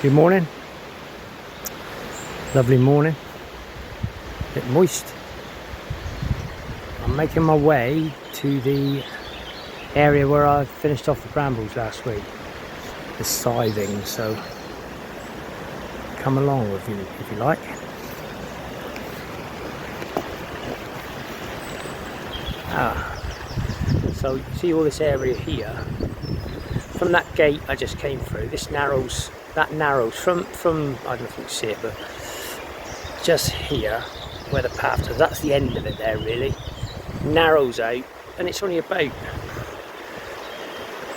Lovely morning. Lovely morning. A bit moist. I'm making my way to the area where I finished off the brambles last week. The scything, so come along with you if you like. So you see all this area here. From that gate I just came through, that narrows from I don't know if you can see it, but just here where the path is, that's the end of it there really. Narrows out and it's only about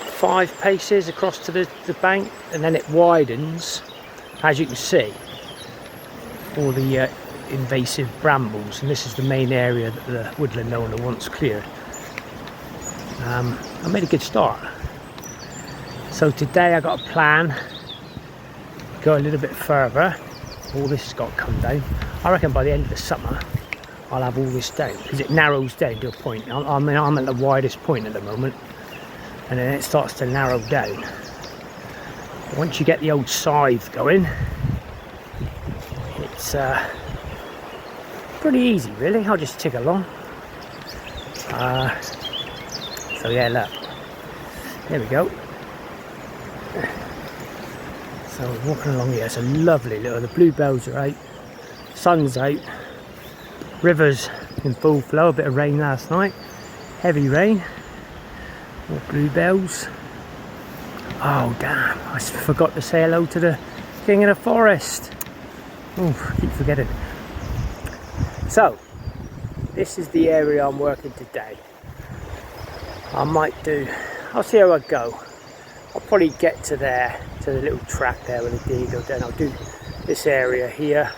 5 paces across to the bank, and then it widens, as you can see, all the invasive brambles, and this is the main area that the woodland owner once cleared. I made a good start. So today I got a plan, go a little bit further. All this has got to come down. I reckon by the end of the summer I'll have all this down, because it narrows down to a point. I'm at the widest point at the moment, and then it starts to narrow down. Once you get the old scythe going, it's pretty easy really. I'll just tick along. So yeah, look, there we go. So we're walking along here. It's a lovely little, the bluebells are out, sun's out, river's in full flow. A bit of rain last night, heavy rain. More bluebells. Oh damn, I forgot to say hello to the king of the forest. Oh, I keep forgetting. So this is the area I'm working today. I'll see how I go. I'll probably get to there, to the little track there with the digger, then I'll do this area here.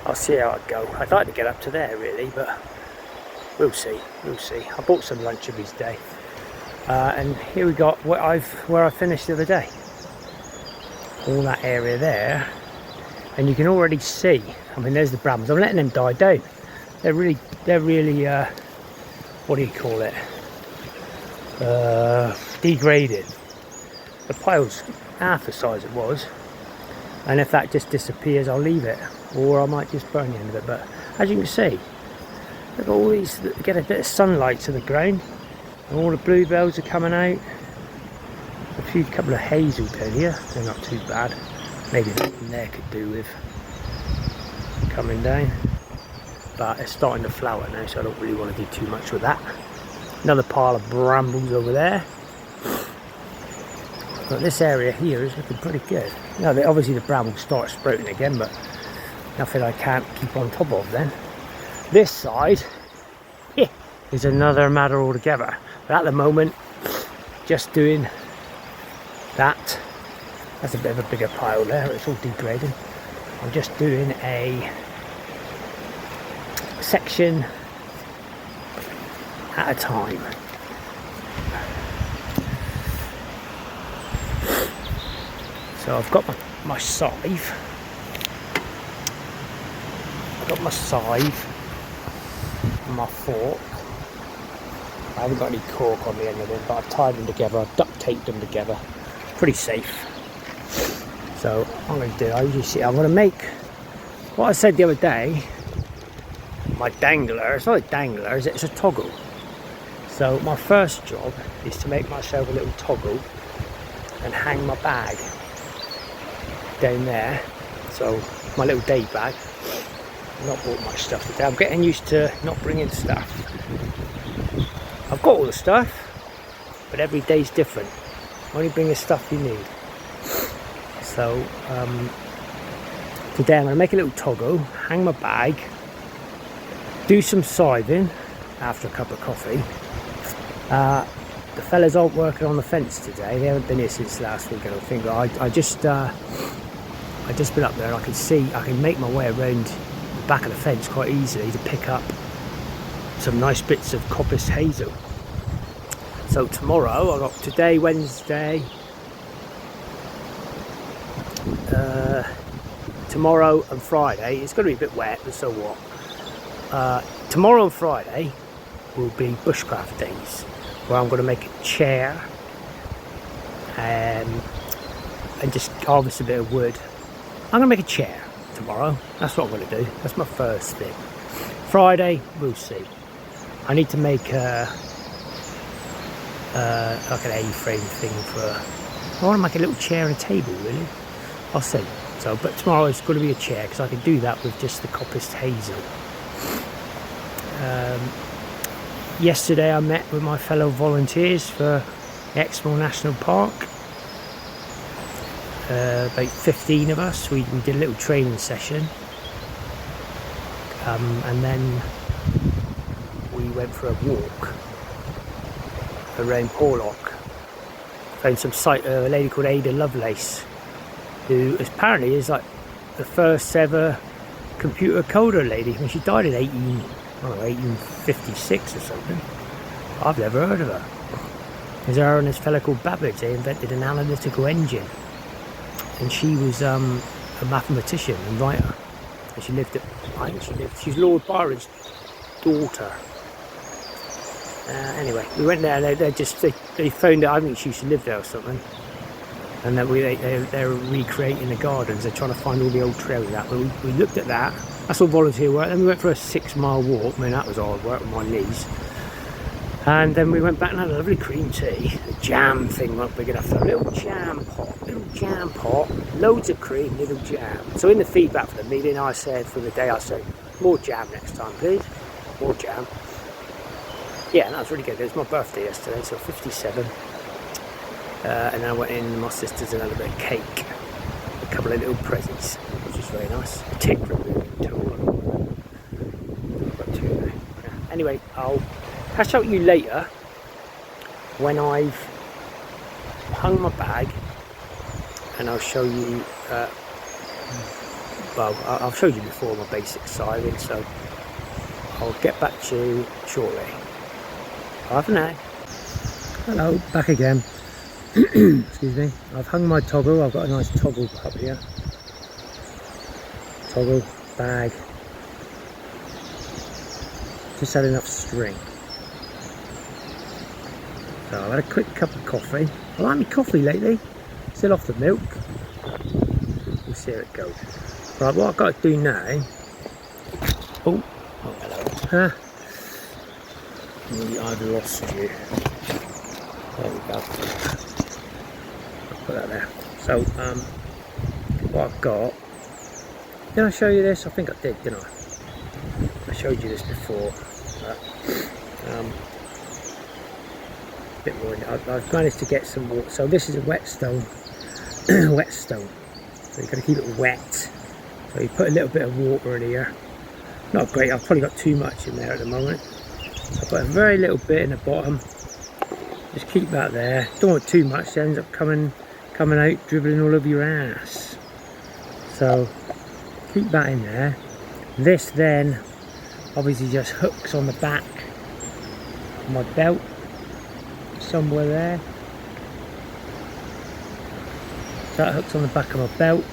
I'll see how I go. I'd like to get up to there really, but we'll see, we'll see. I bought some lunchables today. And here we got where I finished the other day. All that area there. And you can already see, I mean there's the brambles. I'm letting them die down. They're really what do you call it? Degraded. The pile's half the size it was, and if that just disappears I'll leave it, or I might just burn the end of it. But as you can see, look at all these, get a bit of sunlight to the ground, and all the bluebells are coming out. A couple of hazel down here, they're not too bad. Maybe that in there could do with coming down, but it's starting to flower now, so I don't really want to do too much with that. Another pile of brambles over there. But this area here is looking pretty good. Now, obviously the brambles start sprouting again, but nothing I can't keep on top of then. This side is another matter altogether. But at the moment, just doing that. That's a bit of a bigger pile there, it's all degrading. I'm just doing a section at a time. So I've got my scythe. I've got my scythe and my fork. I haven't got any cork on the end of them, but I've tied them together, I've duct taped them together. Pretty safe. So what I'm going to do, I'm going to make what I said the other day. My dangler, it's not a dangler, it's a toggle. So my first job is to make myself a little toggle and hang my bag down there. So my little day bag. I've not bought much stuff today. I'm getting used to not bringing stuff. I've got all the stuff, but every day's different. Only bring the stuff you need. So today I'm going to make a little toggle, hang my bag, do some scything after a cup of coffee. The fellas aren't working on the fence today. They haven't been here since last week, I don't think. I just been up there. I can make my way around the back of the fence quite easily to pick up some nice bits of coppice hazel. So tomorrow, I got today, Wednesday. Tomorrow and Friday, it's going to be a bit wet, but so what. Tomorrow and Friday will be bushcraft days, where I'm going to make a chair and just harvest a bit of wood. I'm gonna make a chair tomorrow. That's what I'm gonna do. That's my first thing. Friday, we'll see. I need to make like an A-frame thing for. I want to make a little chair and a table, really. I'll see. So, but tomorrow it's going to be a chair because I can do that with just the coppiced hazel. Yesterday I met with my fellow volunteers for Exmoor National Park. About 15 of us. We did a little training session, and then we went for a walk around Porlock. Found a lady called Ada Lovelace, who apparently is like the first ever computer coder lady. I mean, she died in 1856 or something. I've never heard of her. There's her and this fella called Babbage. They invented an analytical engine, and she was a mathematician and writer. And she lived she's Lord Byron's daughter. Anyway, we went there and they found out, I think she used to live there or something. And then they're recreating the gardens. They're trying to find all the old trails out. But we looked at that. That's all volunteer work. Then we went for a 6-mile walk. I mean, that was hard work with my knees. And then we went back and had a lovely cream tea. The jam thing wasn't big enough. A little jam pot, loads of cream, little jam. So in the feedback for the meeting, I said, for the day, I said, more jam next time, please. More jam. Yeah, and that was really good. It was my birthday yesterday, so 57. And then I went in with my sisters and had a bit of cake. A couple of little presents, which was very nice. A tick removing tool. I've got 2 now. Yeah. Anyway, I'll catch up with you later when I've hung my bag, and I'll show you, well, I've showed you before my basic scything, so I'll get back to you shortly. Bye for now. Hello, back again. Excuse me. I've hung my toggle. I've got a nice toggle up here. Toggle, bag. Just had enough string. So I've had a quick cup of coffee. I like my coffee lately. Still off the milk. We'll see how it goes. Right, what I've got to do now. Oh hello. I've lost you. There we go. I'll put that there. So, what I've got. Did I show you this? I think I did, didn't I? I showed you this before. But, bit more. I've managed to get some water. So this is a whetstone. Whetstone. So you've got to keep it wet. So you put a little bit of water in here. Not great. I've probably got too much in there at the moment. So I put a very little bit in the bottom. Just keep that there. Don't want too much. It ends up coming out, dribbling all over your ass. So keep that in there. This then obviously just hooks on the back of my belt. Somewhere there. So that hooks on the back of my belt,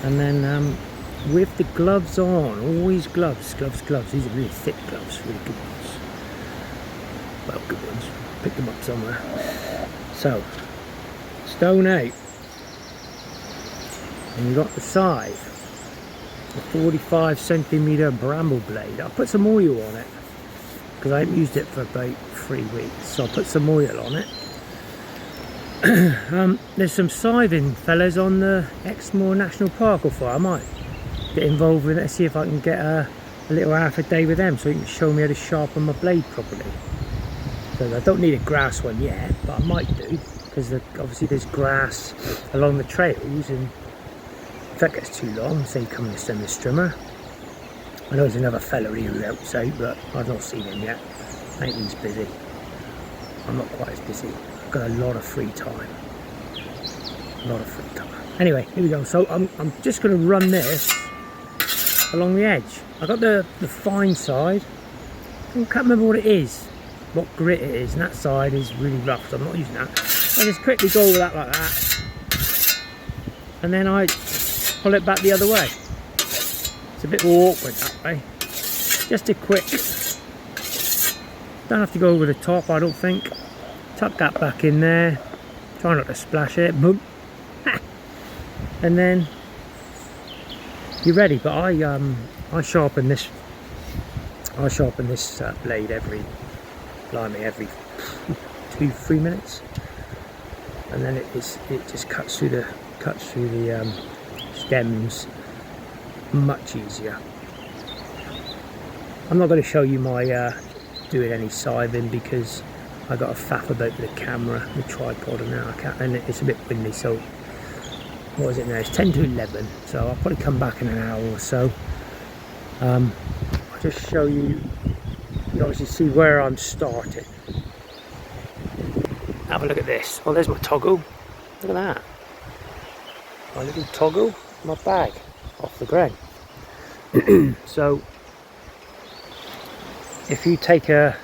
and then with the gloves on, always gloves. These are really thick gloves, really good ones. Well, good ones. Pick them up somewhere. So, stone out, and you got the scythe, a 45cm bramble blade. I'll put some oil on it, because I haven't used it for about 3 weeks, so I'll put some oil on it. There's some scything fellas on the Exmoor National Park, or I might get involved with it, see if I can get a little half a day with them, so you can show me how to sharpen my blade properly. So I don't need a grass one yet, but I might do, because obviously there's grass along the trails, and if that gets too long, say you come and send the strimmer. I know there's another fella here who helps out, but I've not seen him yet. I think he's busy. I'm not quite as busy. I've got a lot of free time. Anyway, here we go. So I'm just going to run this along the edge. I got the fine side. I can't remember what it is, what grit it is, and that side is really rough, so I'm not using that. I just quickly go over that like that, and then I pull it back the other way. It's a bit more awkward that way. Just a quick, don't have to go over the top, I don't think. tuck that back in there, try not to splash it, boom, and then you're ready. But I sharpen this blade every 2-3 minutes, and then it just cuts through the stems much easier. I'm not going to show you my doing any scything because I got a faff about the camera, the tripod, and now I can't, and it's a bit windy. So what is it now? It's 10 to 11, so I'll probably come back in an hour or so. I'll just show you. You obviously see where I'm starting. Have a look at this. Oh, there's my toggle. Look at that. My little toggle, my bag off the ground. So if you take a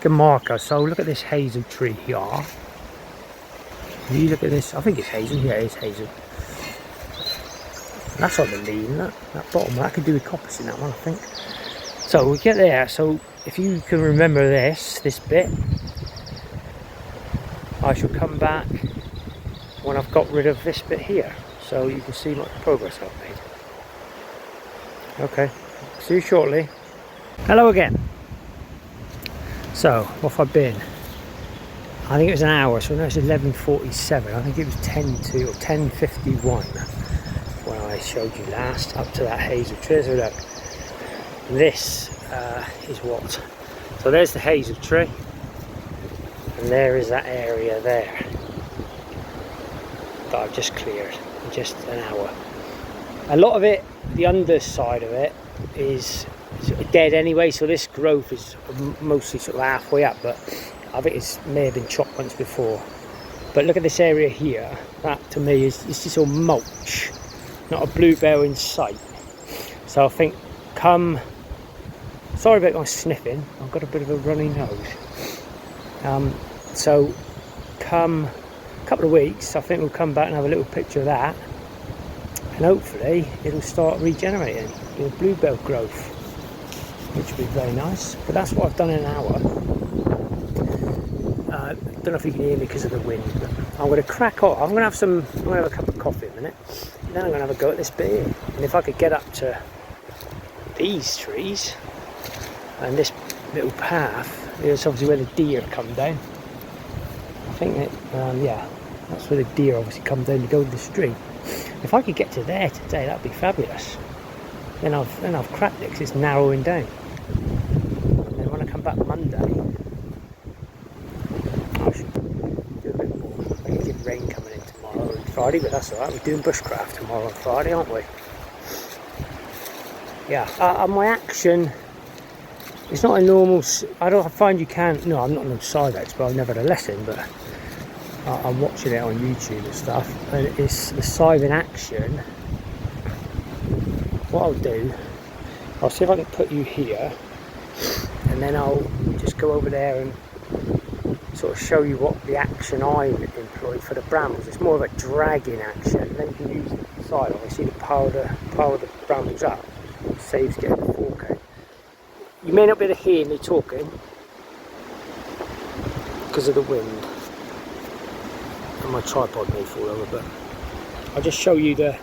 marker, so look at this hazel tree here. If you look at this, I think it's hazel. Yeah, it's hazel. That's on the lean, that bottom. That could do with coppice in that one, I think. So we get there. So if you can remember this bit, I shall come back when I've got rid of this bit here, so you can see what progress I've made. Okay, see you shortly. Hello again. So, off I've been. I think it was an hour, so now it's 11:47. I think it was 10:51 when I showed you last, up to that hazel tree. So look, this is what. So there's the hazel tree, and there is that area there that I've just cleared in just an hour. A lot of it, the underside of it, is dead anyway, so this growth is mostly sort of halfway up, but I think it may have been chopped once before. But look at this area here. That to me is just all mulch, not a bluebell in sight. So I think sorry about my sniffing, I've got a bit of a runny nose. So come a couple of weeks, I think we'll come back and have a little picture of that, and hopefully it'll start regenerating, bluebell growth, which would be very nice. But that's what I've done in an hour. I don't know if you can hear me because of the wind, but I'm going to crack on. I'm going to have a cup of coffee in a minute, and then I'm going to have a go at this bit here. And if I could get up to these trees and this little path, it's obviously where the deer come down. I think that, yeah, that's where the deer obviously come down to go to the stream. If I could get to there today, that'd be fabulous. Then I've cracked it because it's narrowing down. And then when I come back Monday, I should do a bit more. I can get rain coming in tomorrow and Friday, but that's alright. We're doing bushcraft tomorrow and Friday, aren't we? Yeah. My action, it's not a normal. I find you can. No, I'm not a side expert. I've never had a lesson, but I'm watching it on YouTube and stuff, and it's the scything action. What I'll do, I'll see if I can put you here, and then I'll just go over there and sort of show you what the action I employ for the brambles. It's more of a dragging action. Then you can use the side, obviously, to power the brambles up. It saves getting the fork out. You may not be able to hear me talking because of the wind, and my tripod may fall over, but I'll just show you the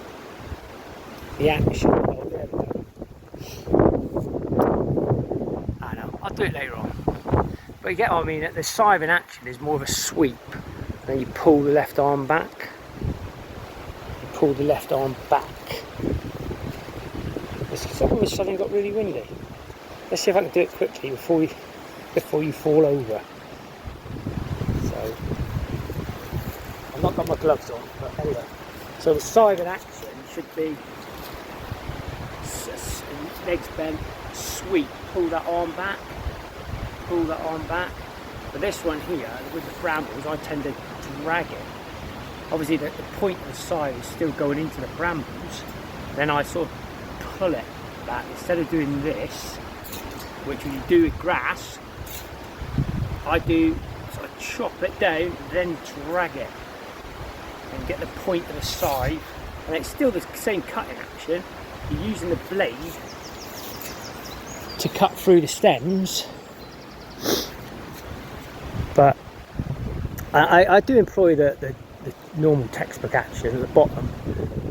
action. Oh, there we go. I know, I'll do it later on. But you get what I mean, the scything action is more of a sweep. Then you pull the left arm back. You pull the left arm back. All of a sudden it got really windy. Let's see if I can do it quickly before you fall over. So, I've not got my gloves on, but anyway. So the scything action should be legs bent, sweep, pull that arm back, pull that arm back. But this one here, with the brambles, I tend to drag it. Obviously the point of the scythe is still going into the brambles, then I sort of pull it back. Instead of doing this, which you do with grass, I do sort of chop it down, then drag it, and get the point of the scythe, and it's still the same cutting action. You're using the blade to cut through the stems, But I do employ the normal textbook action at the bottom,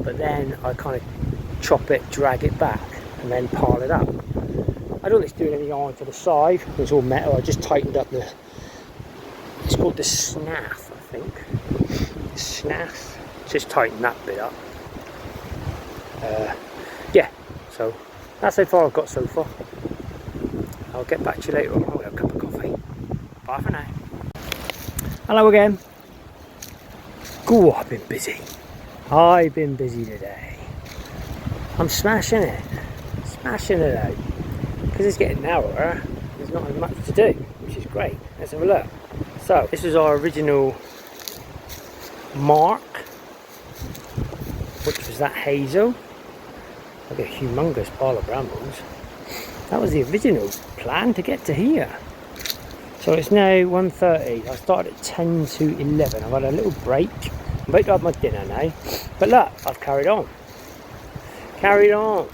but then I kind of chop it, drag it back, and then pile it up. I don't like doing any iron to the side. It's all metal. I just tightened up the. It's called the snath, I think. The snath. Just tighten that bit up. Yeah. So that's how far I've got so far. I'll get back to you later on. I'll have a cup of coffee. Bye for now. Hello again. Go, I've been busy. I've been busy today. I'm smashing it. Smashing it out. Because it's getting narrower, there's not as much to do, which is great. Let's have a look. So, this is our original mark, which was that hazel. Like a humongous pile of brambles. That was the original plan to get to here. So it's now 1:30. I started at 10 to 11. I've had a little break. I'm about to have my dinner now. But look, I've carried on. Carried on.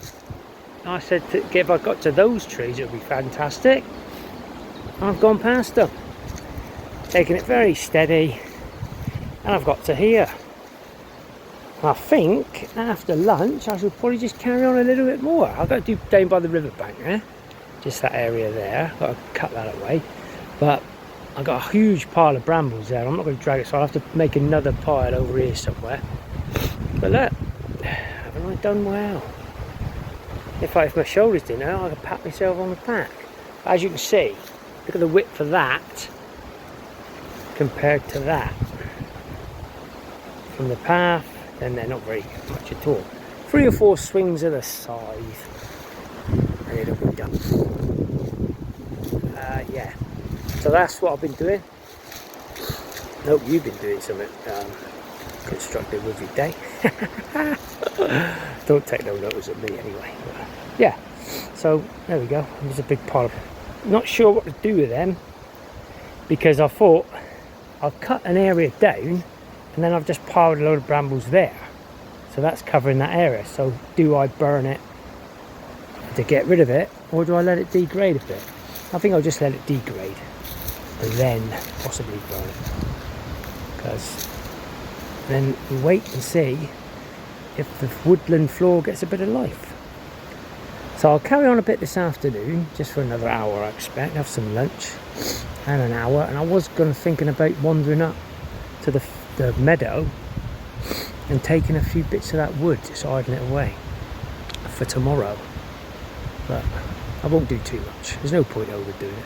I said if I got to those trees it would be fantastic. I've gone past them. Taking it very steady. And I've got to here. I think after lunch I should probably just carry on a little bit more. I've got to do down by the riverbank there. Just that area there. I've got to cut that away. But I've got a huge pile of brambles there. I'm not going to drag it, so I'll have to make another pile over here somewhere. But look, haven't I done well? If my shoulders didn't hurt, I could pat myself on the back. As you can see, look at the width of that compared to that. From the path, then they're not very much at all. 3 or 4 swings of the scythe, and it'll be done. Yeah. So that's what I've been doing. I hope you've been doing something constructive with your day. Don't take no notice of me anyway. But, yeah, so there we go. There's a big pile of. Not sure what to do with them because I thought I've cut an area down and then I've just piled a load of brambles there. So that's covering that area. So do I burn it to get rid of it, or do I let it degrade a bit? I think I'll just let it degrade and then possibly burn it, because then we wait and see if the woodland floor gets a bit of life. So I'll carry on a bit this afternoon, just for another hour I expect, have some lunch and an hour, and I was thinking about wandering up to the meadow and taking a few bits of that wood, just hiding it away for tomorrow. But I won't do too much. There's no point overdoing it.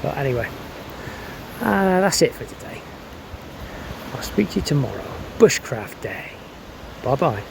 But anyway, that's it for today. I'll speak to you tomorrow. Bushcraft day. Bye bye.